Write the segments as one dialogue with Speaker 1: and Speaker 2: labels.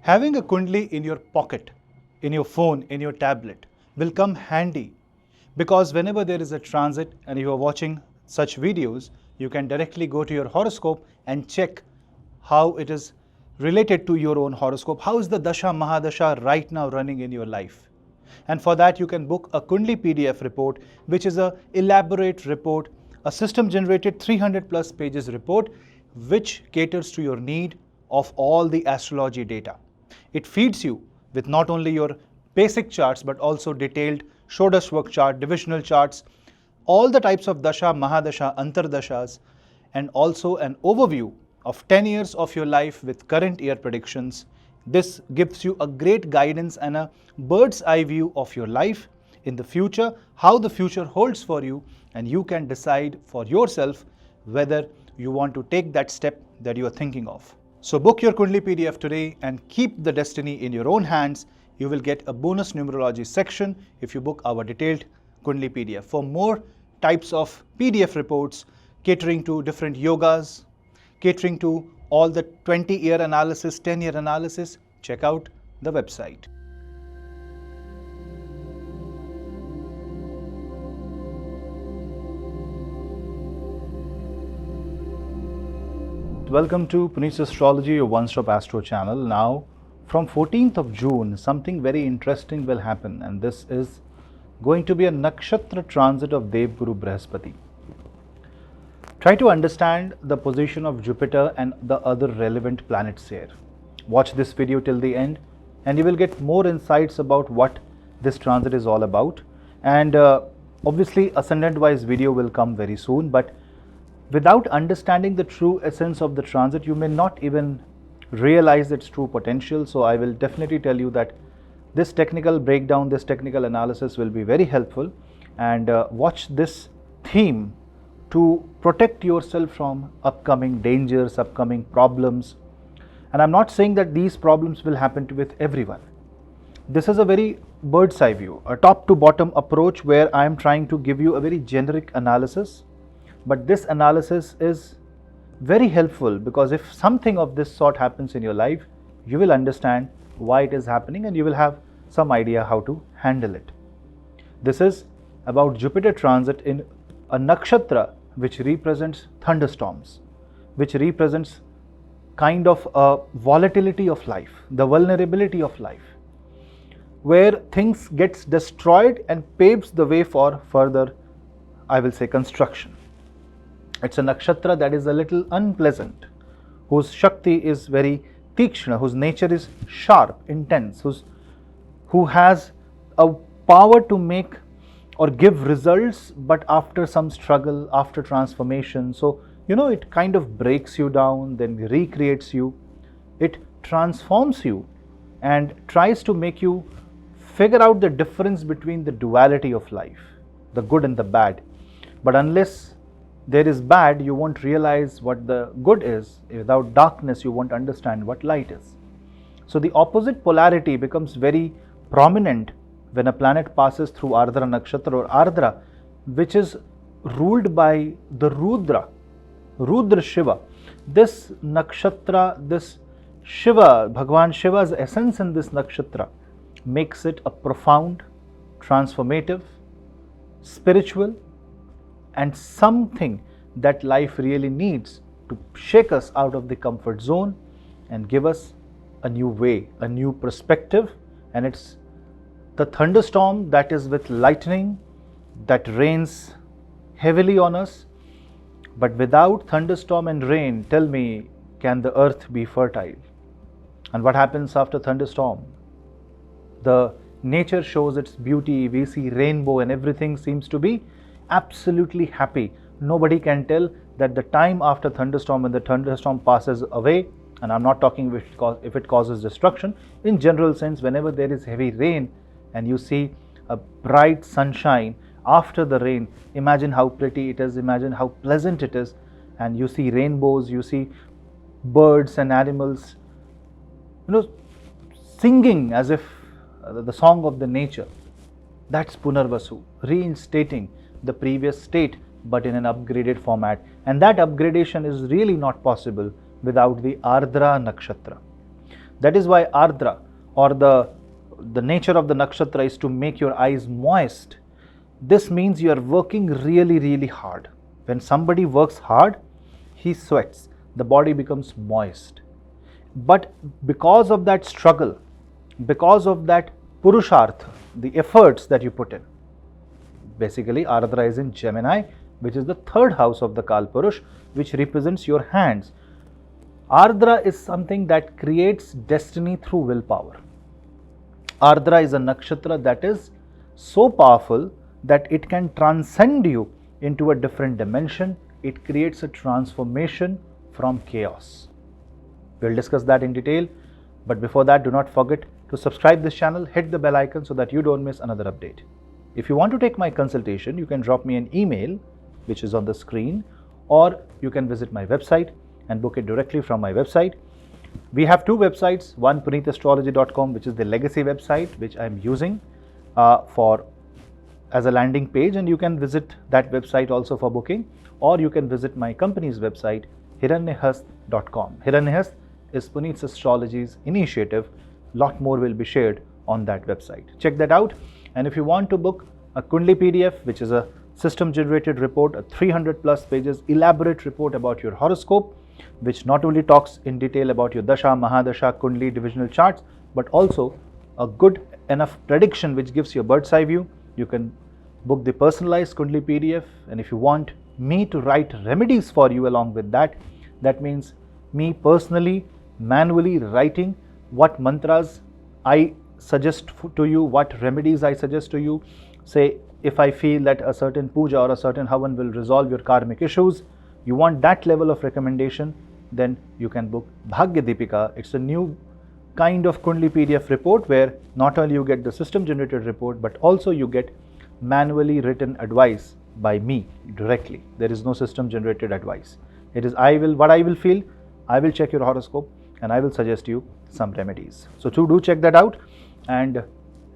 Speaker 1: Having a kundli in your pocket, in your phone, in your tablet will come handy, because whenever there is a transit and you are watching such videos, you can directly go to your horoscope and check how it is related to your own horoscope. How is the Dasha Mahadasha right now running in your life? And for that you can book a Kundli PDF report, which is an elaborate report, a system generated 300 plus pages report, which caters to your need of all the astrology data. It feeds you with not only your basic charts but also detailed Shodashvak chart, divisional charts, all the types of Dasha, Mahadasha, Antardashas, and also an overview of 10 years of your life with current year predictions. This gives you a great guidance and a bird's eye view of your life in the future, how the future holds for you, and you can decide for yourself whether you want to take that step that you are thinking of. So book your Kundli PDF today and keep the destiny in your own hands. You will get a bonus numerology section if you book our detailed Kundli PDF. For more types of PDF reports catering to different yogas, catering to all the 20-year analysis, 10-year analysis, check out the website. Welcome to Pages Astrology, your one-stop astro channel. Now, from 14th of June, something very interesting will happen, and this is going to be a nakshatra transit of Dev Guru Brihaspati. Try to understand the position of Jupiter and the other relevant planets here. Watch this video till the end and you will get more insights about what this transit is all about. And obviously ascendant wise video will come very soon, but without understanding the true essence of the transit, you may not even realize its true potential. So I will definitely tell you that this technical breakdown, this technical analysis will be very helpful, and watch this theme to protect yourself from upcoming dangers, upcoming problems. And I'm not saying that these problems will happen with everyone. This is a very bird's eye view, a top to bottom approach where I am trying to give you a very generic analysis. But this analysis is very helpful, because if something of this sort happens in your life, you will understand why it is happening and you will have some idea how to handle it. This is about Jupiter transit in a nakshatra which represents thunderstorms, which represents kind of a volatility of life, the vulnerability of life, where things gets destroyed and paves the way for further, I will say, construction. It's a nakshatra that is a little unpleasant, whose Shakti is very tikshna, whose nature is sharp, intense, who has a power to make or give results, but after some struggle, after transformation. So, it kind of breaks you down, then recreates you. It transforms you and tries to make you figure out the difference between the duality of life, the good and the bad. But unless there is bad, you won't realize what the good is. Without darkness, you won't understand what light is. So the opposite polarity becomes very prominent when a planet passes through Ardra Nakshatra, or Ardra, which is ruled by the Rudra Shiva. This nakshatra, this Shiva, Bhagwan Shiva's essence in this nakshatra makes it a profound, transformative, spiritual, and something that life really needs to shake us out of the comfort zone and give us a new way, a new perspective. And it's the thunderstorm that is with lightning that rains heavily on us. But without thunderstorm and rain, tell me, can the earth be fertile? And what happens after thunderstorm? The nature shows its beauty. We see rainbow and everything seems to be absolutely happy. Nobody can tell that the time after thunderstorm, when the thunderstorm passes away, and I'm not talking if it causes destruction, in general sense, whenever there is heavy rain and you see a bright sunshine after the rain, imagine how pretty it is, imagine how pleasant it is, and you see rainbows, you see birds and animals, singing as if the song of the nature. That's Punarvasu, reinstating the previous state but in an upgraded format, and that upgradation is really not possible without the Ardra Nakshatra. That is why Ardra, or the nature of the nakshatra, is to make your eyes moist. This means you are working really, really hard. When somebody works hard, he sweats, the body becomes moist. But because of that struggle, because of that purushartha, the efforts that you put in, basically Ardra is in Gemini, which is the third house of the Kalpurush, which represents your hands. Ardra is something that creates destiny through willpower. Ardra is a nakshatra that is so powerful that it can transcend you into a different dimension. It creates a transformation from chaos. We'll discuss that in detail, but before that, do not forget to subscribe this channel, hit the bell icon so that you don't miss another update. If you want to take my consultation, you can drop me an email, which is on the screen, or you can visit my website and book it directly from my website. We have two websites, one punneitastrology.com, which is the legacy website, which I'm using as a landing page, and you can visit that website also for booking, or you can visit my company's website, Hiranyahasta.com. Hiranyahasta is Punneit's astrology's initiative. Lot more will be shared on that website. Check that out. And if you want to book a Kundli PDF, which is a system generated report, a 300 plus pages elaborate report about your horoscope, which not only talks in detail about your Dasha, Mahadasha, Kundli, divisional charts, but also a good enough prediction which gives you a bird's eye view, you can book the personalized Kundli PDF. And if you want me to write remedies for you along with that, that means me personally, manually writing what mantras I suggest to you, what remedies I suggest to you. Say, if I feel that a certain puja or a certain Hawan will resolve your karmic issues, you want that level of recommendation, then you can book Bhagyadeipika. It's a new kind of Kundli PDF report where not only you get the system generated report, but also you get manually written advice by me directly. There is no system generated advice. It is what I will feel, I will check your horoscope and I will suggest you some remedies. So do check that out. And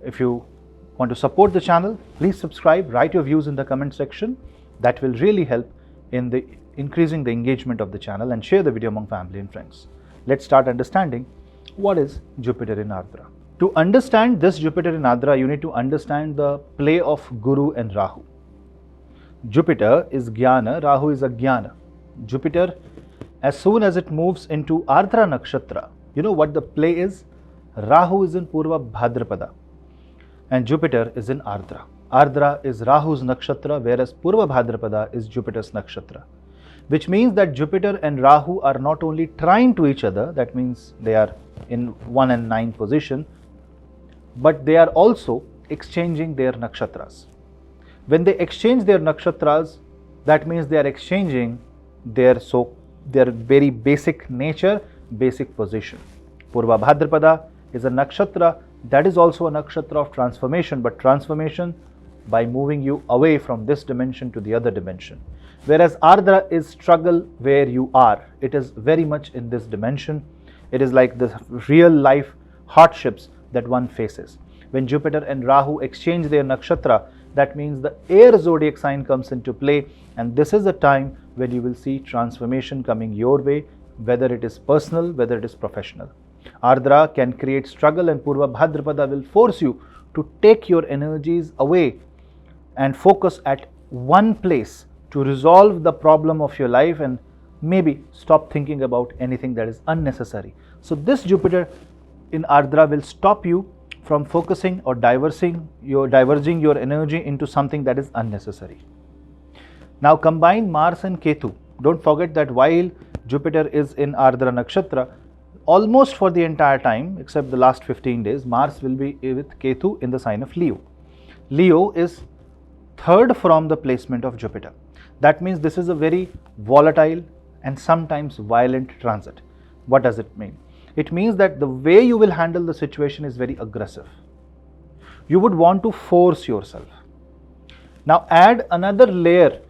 Speaker 1: if you want to support the channel, please subscribe, write your views in the comment section. That will really help in increasing the engagement of the channel, and share the video among family and friends. Let's start understanding what is Jupiter in Ardra. To understand this Jupiter in Ardra, you need to understand the play of Guru and Rahu. Jupiter is Jnana, Rahu is Ajnana. Jupiter, as soon as it moves into Ardra Nakshatra, you know what the play is? Rahu is in Purva Bhadrapada and Jupiter is in Ardra. Ardra is Rahu's nakshatra, whereas Purva Bhadrapada is Jupiter's nakshatra. Which means that Jupiter and Rahu are not only trine to each other, that means they are in 1 and 9 position, but they are also exchanging their nakshatras. When they exchange their nakshatras, that means they are exchanging their very basic nature, basic position. Purva Bhadrapada is a nakshatra that is also a nakshatra of transformation, but transformation by moving you away from this dimension to the other dimension. Whereas Ardra is struggle where you are. It is very much in this dimension. It is like the real life hardships that one faces. When Jupiter and Rahu exchange their nakshatra, that means the air zodiac sign comes into play, and this is a time when you will see transformation coming your way, whether it is personal, whether it is professional. Ardra can create struggle, and Purva Bhadrapada will force you to take your energies away and focus at one place to resolve the problem of your life, and maybe stop thinking about anything that is unnecessary. So this Jupiter in Ardra will stop you from focusing or diverging your energy into something that is unnecessary. Now combine Mars and Ketu. Don't forget that while Jupiter is in Ardra Nakshatra, almost for the entire time except the last 15 days, Mars will be with Ketu in the sign of Leo. Leo is third from the placement of Jupiter. That means this is a very volatile and sometimes violent transit. What does it mean? It means that the way you will handle the situation is very aggressive. You would want to force yourself. Now add another layer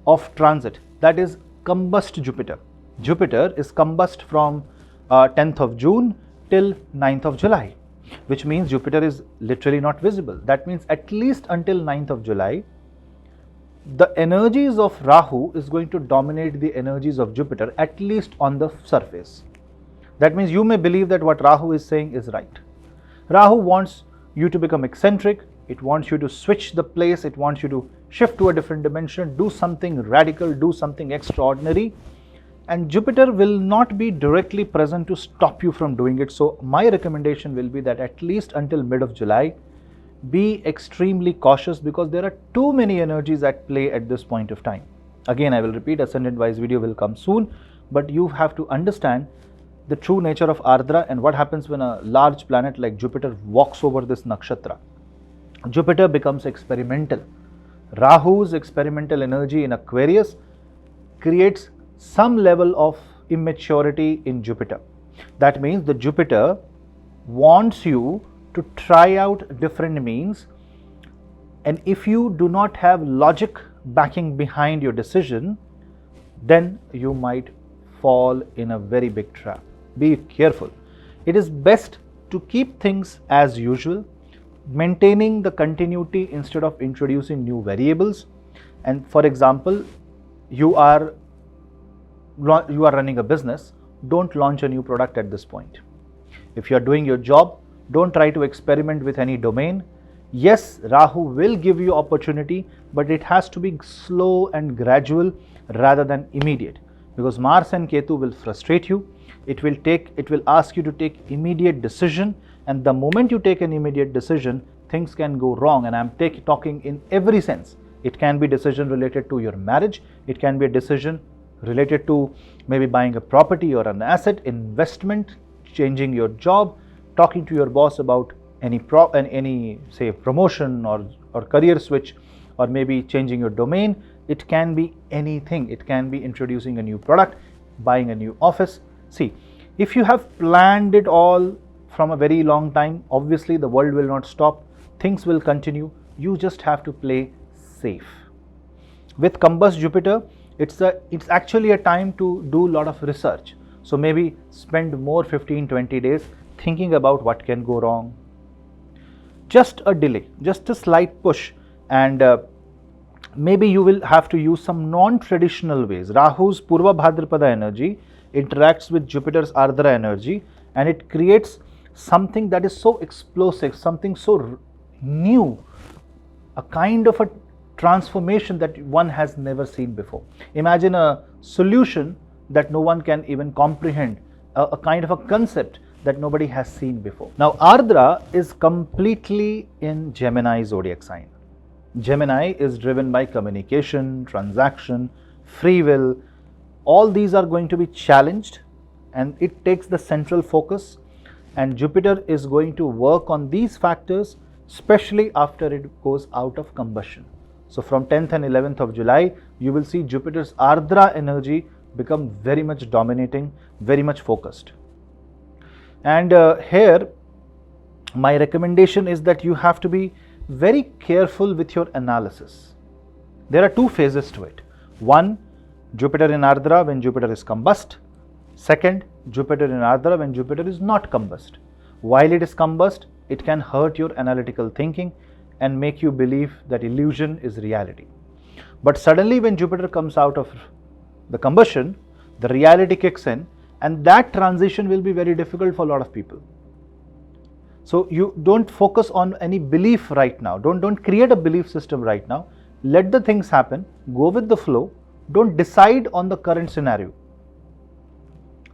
Speaker 1: of transit, that is combust Jupiter. Jupiter is combust from 10th of June till 9th of July, which means Jupiter is literally not visible. That means at least until 9th of July, the energies of Rahu is going to dominate the energies of Jupiter, at least on the surface. That means you may believe that what Rahu is saying is right. Rahu wants you to become eccentric, it wants you to switch the place, it wants you to shift to a different dimension, do something radical, do something extraordinary, and Jupiter will not be directly present to stop you from doing it. So my recommendation will be that at least until mid of July, be extremely cautious, because there are too many energies at play at this point of time. Again, I will repeat, ascendant wise video will come soon, but you have to understand the true nature of Ardra and what happens when a large planet like Jupiter walks over this nakshatra. Jupiter becomes experimental. Rahu's experimental energy in Aquarius creates some level of immaturity in Jupiter. That means the Jupiter wants you to try out different means, and if you do not have logic backing behind your decision, then you might fall in a very big trap. Be careful. It is best to keep things as usual, maintaining the continuity instead of introducing new variables. And for example, you are running a business, don't launch a new product at this point. If you are doing your job, don't try to experiment with any domain. Yes, Rahu will give you opportunity, but it has to be slow and gradual rather than immediate, because Mars and Ketu will frustrate you. It will ask you to take immediate decision, and the moment you take an immediate decision, things can go wrong. And I'm talking in every sense. It can be decision related to your marriage, it can be a decision related to maybe buying a property or an asset, investment, changing your job, talking to your boss about any say promotion or career switch, or maybe changing your domain. It can be anything. It can be introducing a new product, buying a new office. See, if you have planned it all from a very long time, obviously the world will not stop. Things will continue. You just have to play safe. With combust Jupiter, it's actually a time to do a lot of research. So maybe spend more 15-20 days thinking about what can go wrong. Just a delay, just a slight push, and maybe you will have to use some non-traditional ways. Rahu's Purva Bhadrapada energy interacts with Jupiter's Ardra energy, and it creates something that is so explosive, something so new, a kind of a transformation that one has never seen before. Imagine a solution that no one can even comprehend, a kind of a concept that nobody has seen before. Now, Ardra is completely in Gemini zodiac sign. Gemini is driven by communication, transaction, free will. All these are going to be challenged, and it takes the central focus, and Jupiter is going to work on these factors, especially after it goes out of combustion. So from 10th and 11th of July, you will see Jupiter's Ardra energy become very much dominating, very much focused. And here my recommendation is that you have to be very careful with your analysis. There are two phases to it. One, Jupiter in Ardra when Jupiter is combust. Second, Jupiter in Ardra when Jupiter is not combust. While it is combust, it can hurt your analytical thinking and make you believe that illusion is reality. But suddenly when Jupiter comes out of the combustion, the reality kicks in, and that transition will be very difficult for a lot of people. So you don't focus on any belief right now. Don't create a belief system right now. Let the things happen. Go with the flow. Don't decide on the current scenario.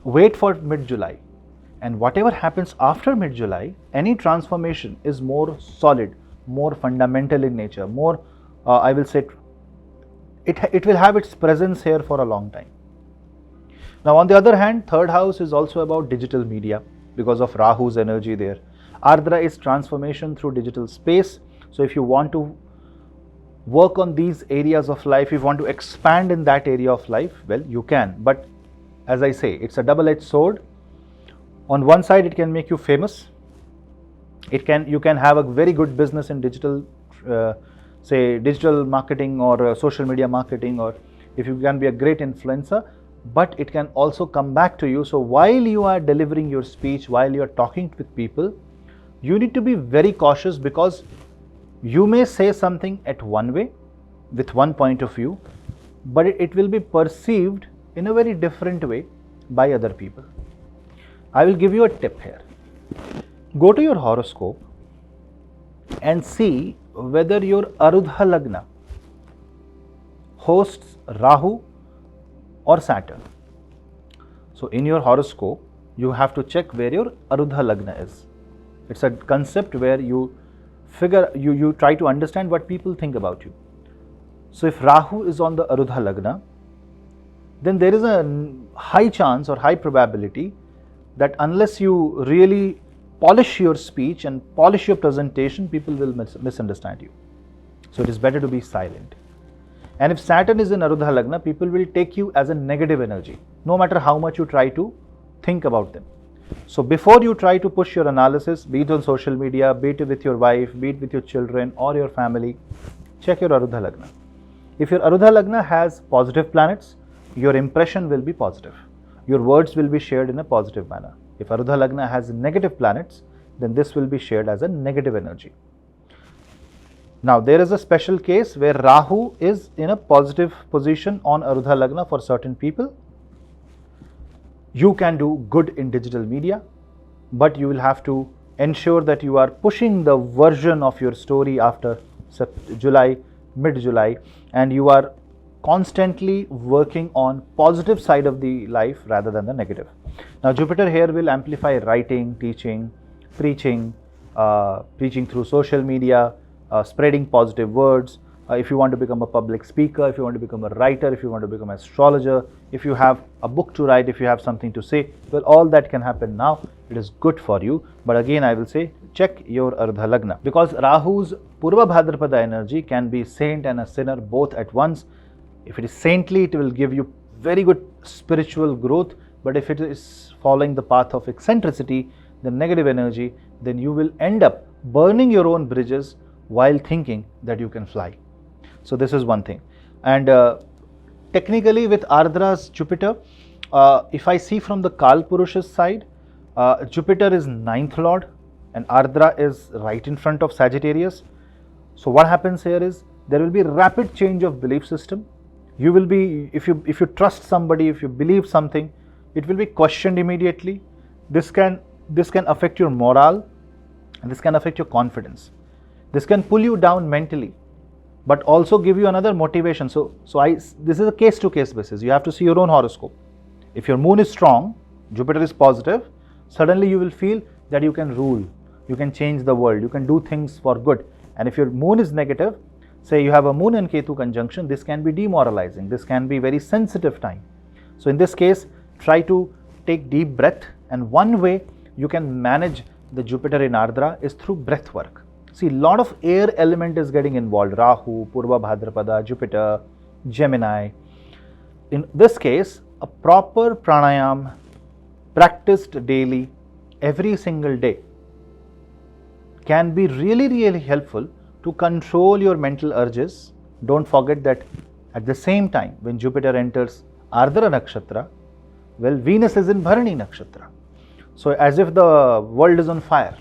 Speaker 1: Wait for mid-July. And whatever happens after mid-July, any transformation is more solid, more fundamental in nature, more, I will say, it will have its presence here for a long time. Now, on the other hand, third house is also about digital media because of Rahu's energy there. Ardra is transformation through digital space. So if you want to work on these areas of life, if you want to expand in that area of life, well, you can. But as I say, it's a double-edged sword. On one side, it can make you famous. You can have a very good business in digital, say digital marketing or social media marketing, or if you can be a great influencer, but it can also come back to you. So while you are delivering your speech, while you are talking with people, you need to be very cautious, because you may say something at one way with one point of view, but it will be perceived in a very different way by other people. I will give you a tip here. Go to your horoscope and see whether your Arudha Lagna hosts Rahu or Saturn. So in your horoscope, you have to check where your Arudha Lagna is. It's a concept where you try to understand what people think about you. So if Rahu is on the Arudha Lagna, then there is a high chance or high probability that unless you really polish your speech and polish your presentation, people will misunderstand you. So it is better to be silent. And if Saturn is in Arudha Lagna, people will take you as a negative energy, no matter how much you try to think about them. So before you try to push your analysis, be it on social media, be it with your wife, be it with your children or your family, check your Arudha Lagna. If your Arudha Lagna has positive planets, your impression will be positive. Your words will be shared in a positive manner. If Arudha Lagna has negative planets, then this will be shared as a negative energy. Now there is a special case where Rahu is in a positive position on Arudha Lagna for certain people. You can do good in digital media, but you will have to ensure that you are pushing the version of your story after July, mid-July, and you are constantly working on positive side of the life rather than the negative. Now Jupiter here will amplify writing, teaching, preaching, preaching through social media, spreading positive words. If you want to become a public speaker, if you want to become a writer, if you want to become an astrologer, if you have a book to write, if you have something to say, well, all that can happen now. It is good for you. But again, I will say, check your Ardha Lagna, because Rahu's Purva Bhadrapada energy can be saint and a sinner both at once. If it is saintly, it will give you very good spiritual growth. But if it is following the path of eccentricity, the negative energy, then you will end up burning your own bridges while thinking that you can fly. So this is one thing. And technically with Ardra's Jupiter, if I see from the Kalpurusha's side, Jupiter is 9th Lord and Ardra is right in front of Sagittarius. So what happens here is there will be rapid change of belief system. You will be, if you trust somebody, if you believe something, it will be questioned immediately. This can affect your morale, and this can affect your confidence. This can pull you down mentally, but also give you another motivation. This is a case-to-case basis. You have to see your own horoscope. If your moon is strong, Jupiter is positive, suddenly you will feel that you can rule, you can change the world, you can do things for good. And if your moon is negative, say you have a moon and Ketu conjunction, this can be demoralizing, this can be very sensitive time. So in this case, try to take deep breath, and one way you can manage the Jupiter in Ardra is through breath work. See, a lot of air element is getting involved. Rahu, Purva Bhadrapada, Jupiter, Gemini. In this case, a proper pranayam practiced daily, every single day, can be really, really helpful to control your mental urges. Don't forget that at the same time, when Jupiter enters Ardra Nakshatra, well, Venus is in Bharani Nakshatra. So as if the world is on fire.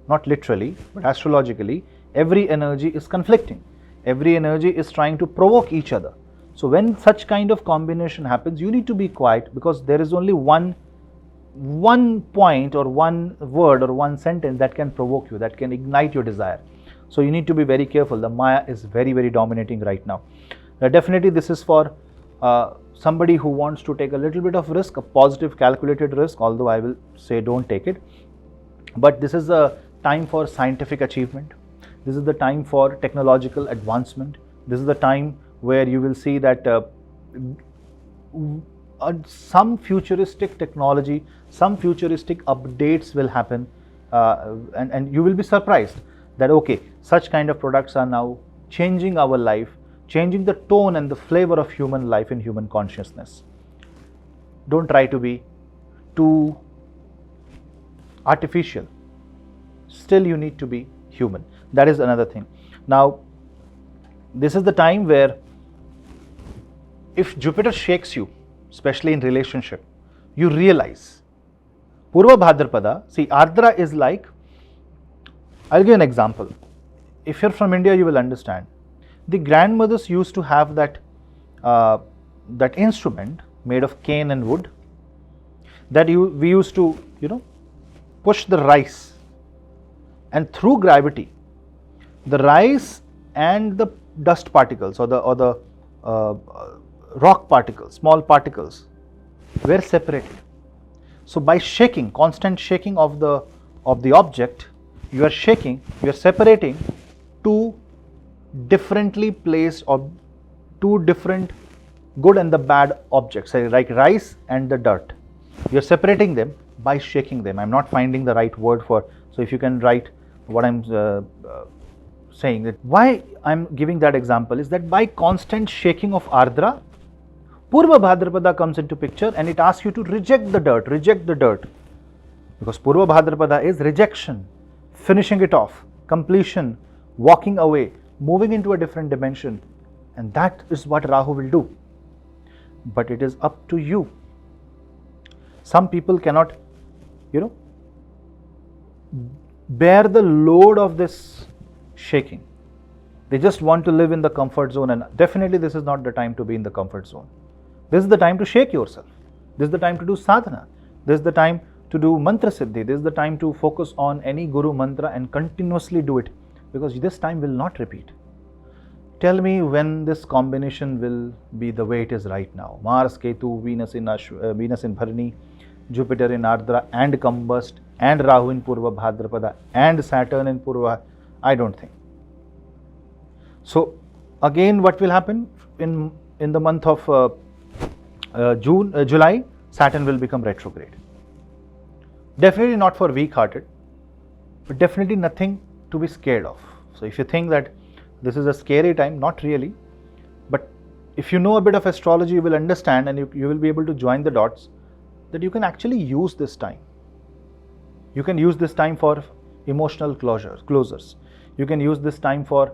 Speaker 1: Not literally, but astrologically, every energy is conflicting. Every energy is trying to provoke each other. So when such kind of combination happens, you need to be quiet, because there is only one point or one word or one sentence that can provoke you, that can ignite your desire. So you need to be very careful. The Maya is very, very dominating right now. Definitely this is for somebody who wants to take a little bit of risk, a positive calculated risk, although I will say don't take it. But this is a time for scientific achievement. This is the time for technological advancement. This is the time where you will see that some futuristic technology, some futuristic updates will happen, and you will be surprised that okay, such kind of products are now changing our life, changing the tone and the flavor of human life and human consciousness. Don't try to be too artificial. Still you need to be human. That is another thing. Now, this is the time where if Jupiter shakes you, especially in relationship, you realize Purva Bhadrapada, see, Ardra is like, I'll give you an example. If you're from India, you will understand. The grandmothers used to have that instrument made of cane and wood that we used to push the rice, and through gravity, the rice and the dust particles or the rock particles, small particles, were separated. So by shaking, constant shaking of the object, you are separating two differently placed or two different good and the bad objects, like rice and the dirt. You are separating them by shaking them. I am not finding the right word for, so if you can write what I am saying. That why I am giving that example is that by constant shaking of Ardra, Purva Bhadrapada comes into picture and it asks you to reject the dirt, because Purva Bhadrapada is rejection, finishing it off, completion, walking away, moving into a different dimension, and that is what Rahu will do. But it is up to you. Some people cannot, bear the load of this shaking. They just want to live in the comfort zone, and definitely this is not the time to be in the comfort zone. This is the time to shake yourself. This is the time to do sadhana. This is the time to do mantra siddhi. This is the time to focus on any guru mantra and continuously do it, because this time will not repeat. Tell me when this combination will be the way it is right now. Mars, Ketu, Venus in Bharani, Jupiter in Ardra and combust, and Rahu in Purva Bhadrapada and Saturn in Purva. I don't think. So again, what will happen in the month of July? Saturn will become retrograde. Definitely not for weak-hearted, but definitely nothing to be scared of. So if you think that this is a scary time, not really, but if you know a bit of astrology, you will understand and you will be able to join the dots that you can actually use this time. You can use this time for emotional closures. You can use this time for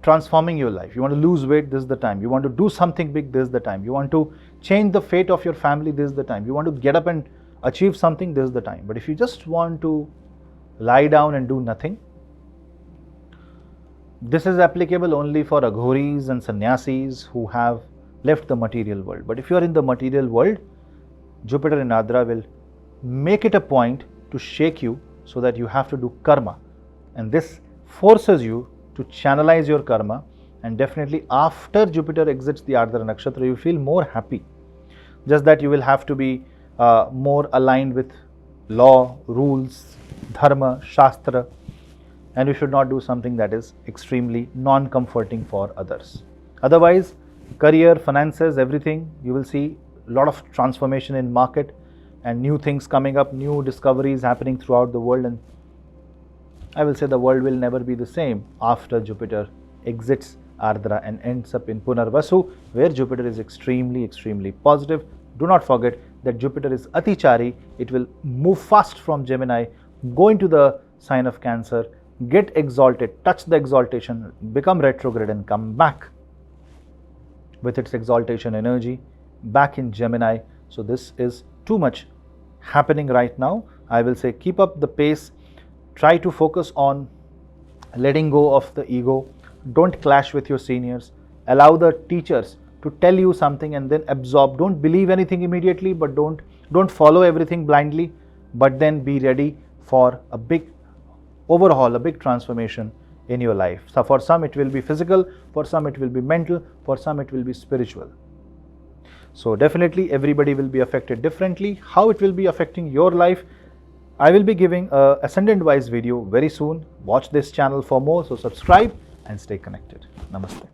Speaker 1: transforming your life. You want to lose weight, this is the time. You want to do something big, this is the time. You want to change the fate of your family, this is the time. You want to get up and achieve something, this is the time. But if you just want to lie down and do nothing, this is applicable only for aghoris and sannyasis who have left the material world. But if you are in the material world, Jupiter in Ardra will make it a point to shake you so that you have to do karma. And this forces you to channelize your karma, and definitely after Jupiter exits the Ardra Nakshatra, you feel more happy. Just that you will have to be more aligned with law, rules, dharma, shastra, and you should not do something that is extremely non-comforting for others. Otherwise, career, finances, everything, you will see a lot of transformation in market and new things coming up, new discoveries happening throughout the world, and I will say the world will never be the same after Jupiter exits Ardra and ends up in Punarvasu, where Jupiter is extremely positive. Do not forget that Jupiter is Atichari. It will move fast from Gemini, go into the sign of Cancer, get exalted, touch the exaltation, become retrograde and come back with its exaltation energy back in Gemini. So this is too much happening right now. I will say keep up the pace. Try to focus on letting go of the ego. Don't clash with your seniors. Allow the teachers to tell you something and then absorb. Don't believe anything immediately, but don't follow everything blindly, but then be ready for a big overhaul, a big transformation in your life. So for some it will be physical, for some it will be mental, for some it will be spiritual. So definitely everybody will be affected differently. How it will be affecting your life, I will be giving a ascendant wise video very soon. Watch this channel for more. So subscribe and stay connected. Namaste.